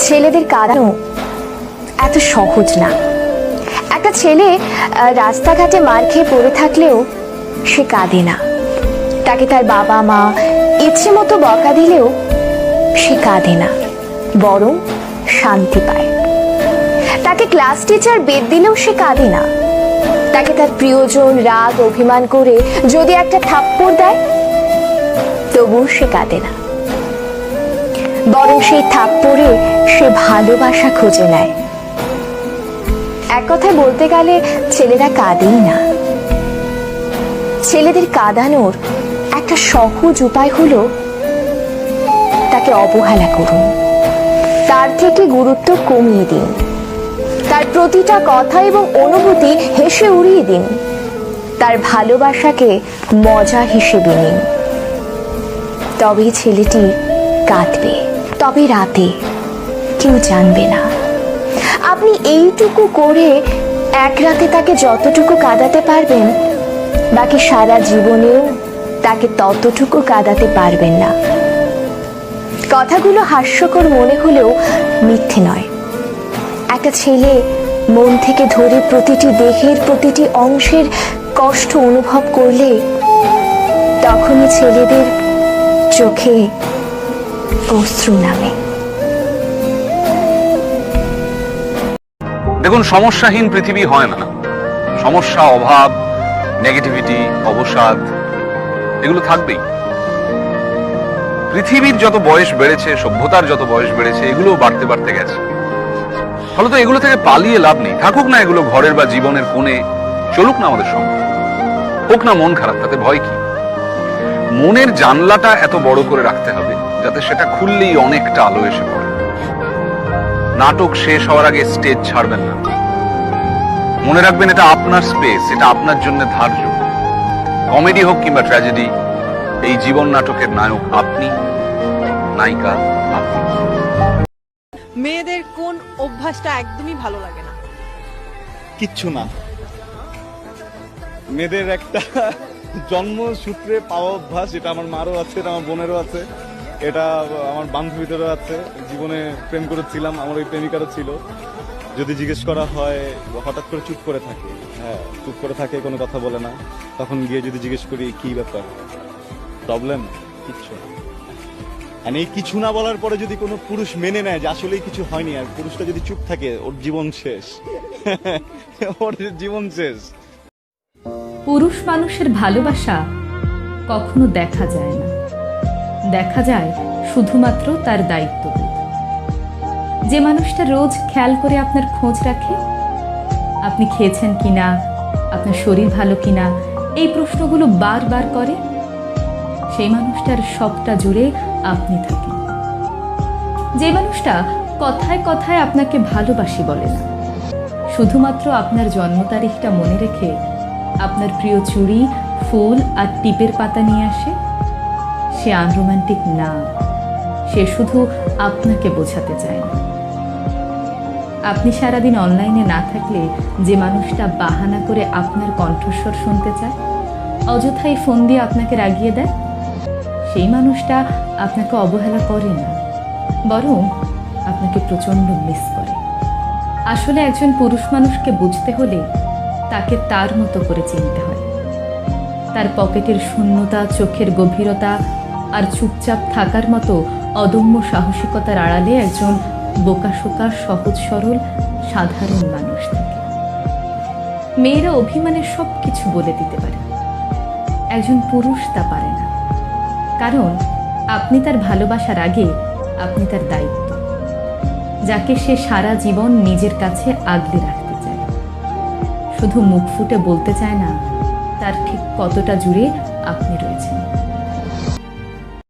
ছেলেদের কাঁদানো এত সহজ না। একটা ছেলে রাস্তাঘাটে মার খেয়ে পড়ে থাকলেও সে কাঁদে না। তাকে তার বাবা মা ইচ্ছে মতো বকা দিলেও সে কাঁদে না, বরং শান্তি পায়। তাকে ক্লাস টিচার বেদ দিলেও সে কাঁদে না। তাকে তার প্রিয়জন রাগ অভিমান করে যদি একটা থাপ্পড় দেয় তবুও সে কাঁদে না, বরং সেই থাপ্পড়ে সে ভালোবাসা খুঁজে নেয়। এক কথায় বলতে গেলে ছেলেরা কাঁদেই না। ছেলেদের কাঁদানোর একটা সহজ উপায় হলো তাকে অবহেলা করুন, তার থেকে গুরুত্ব কমিয়ে দিন, তার প্রতিটা কথা এবং অনুভূতি হেসে উড়িয়ে দিন, তার ভালোবাসাকে মজা হিসেবে নিন। তবেই ছেলেটি কাঁদবে, তবে রাতে কেউ জানবে না। আপনি এইটুকু করে এক রাতে তাকে যতটুকু কাঁদাতে পারবেন, বাকি সারা জীবনেও তাকে ততটুকু কাঁদাতে পারবেন না। কথাগুলো হাস্যকর মনে হলেও মিথ্যে নয়। একটা ছেলে মন থেকে ধরে প্রতিটি দেহের প্রতিটি অংশের কষ্ট অনুভব করলে তখনই ছেলেদের চোখে অশ্রু নামে। দেখুন, সমস্যাহীন পৃথিবী হয় না। সমস্যা, অভাব, নেগেটিভিটি, অবসাদ এগুলো থাকবেই। পৃথিবীর যত বয়স বেড়েছে, সভ্যতার যত বয়স বেড়েছে, এগুলো বাড়তে বাড়তে গেছে। ফলত এগুলো থেকে পালিয়ে লাভ নেই। থাকুক না এগুলো ঘরের বা জীবনের কোণে, চলুক না আমাদের সঙ্গে। হোক না মন খারাপ, তাতে ভয় কি? মনের জানলাটা এত বড় করে রাখতে হবে যাতে সেটা খুললেই অনেকটা আলো এসে পড়ে। নাটক শেষ হওয়ার আগে স্টেজ ছাড়বেন না। মনে রাখবেন, এটা আপনার স্পেস, এটা আপনার জন্য ধার্য। কমেডি হোক কিংবা ট্র্যাজেডি, এই জীবন নাটকের নায়ক আপনি, নায়িকা আপনি। মেয়েদের কোন অভ্যাসটা একদমই ভালো লাগে না? কিচ্ছু না। মেয়েদের একটা জন্মসূত্রে পাওয়া অভ্যাস, এটা আমার মারও আছে, এটা আমার বোনেরও আছে, এটা আমার বান্ধবীদেরও আছে। জীবনে প্রেম করেছিলাম, আমার ওই প্রেমিকারও ছিল। যদি জিজ্ঞেস করা হয়, হঠাৎ করে চুপ করে থাকে। হ্যাঁ, চুপ করে থাকে, কোনো কথা বলে না। তখন গিয়ে যদি জিজ্ঞেস করি কি ব্যাপার, প্রবলেম, কিচ্ছু না। আর এই কিছু না বলার পরে যদি কোনো পুরুষ মেনে নেয় যে আসলেই কিছু হয়নি, আর পুরুষটা যদি চুপ থাকে, ওর জীবন শেষ। ওর জীবন শেষ। পুরুষ মানুষের ভালোবাসা কখনো দেখা যায় না, দেখা যায় শুধুমাত্র তার দায়িত্ববোধ। যে মানুষটা রোজ খেয়াল করে আপনার খোঁজ রাখে, আপনি খেয়েছেন কিনা, আপনার শরীর ভালো কিনা, এই প্রশ্নগুলো বারবার করে, সেই মানুষটার সবটা জুড়ে আপনি থাকেন। যে মানুষটা কথায় কথায় আপনাকে ভালোবাসি বলে না, শুধুমাত্র আপনার জন্ম তারিখটা মনে রেখে আপনার প্রিয় চুড়ি, ফুল আর টিপের পাতা নিয়ে আসে, সে আনরোম্যান্টিক না। সে শুধু আপনাকে বোঝাতে চায় না। আপনি সারাদিন অনলাইনে না থাকলে যে মানুষটা বাহানা করে আপনার কণ্ঠস্বর শুনতে চায়, অযথাই ফোন দিয়ে আপনাকে রাগিয়ে দেয়, সেই মানুষটা আপনাকে অবহেলা করে না, বরং আপনাকে প্রচণ্ড মিস করে। আসলে একজন পুরুষ মানুষকে বুঝতে হলে তাকে তার মতো করে চিনতে হয়। তার পকেটের শূন্যতা, চোখের গভীরতা আর চুপচাপ থাকার মতো অদম্য সাহসিকতার আড়ালে একজন বোকাশোকা, সহজ সরল, সাধারণ মানুষ থাকে। মেয়েরা অভিমানে সব কিছু বলে দিতে পারে, একজন পুরুষ তা পারে না। কারণ আপনি তার ভালোবাসার আগে আপনি তার দায়িত্ব, যাকে সে সারা জীবন নিজের কাছে আগলে রাখতে চায়। শুধু মুখ ফুটে বলতে চায় না তার ঠিক কতটা জুড়ে আপনি রয়েছেন।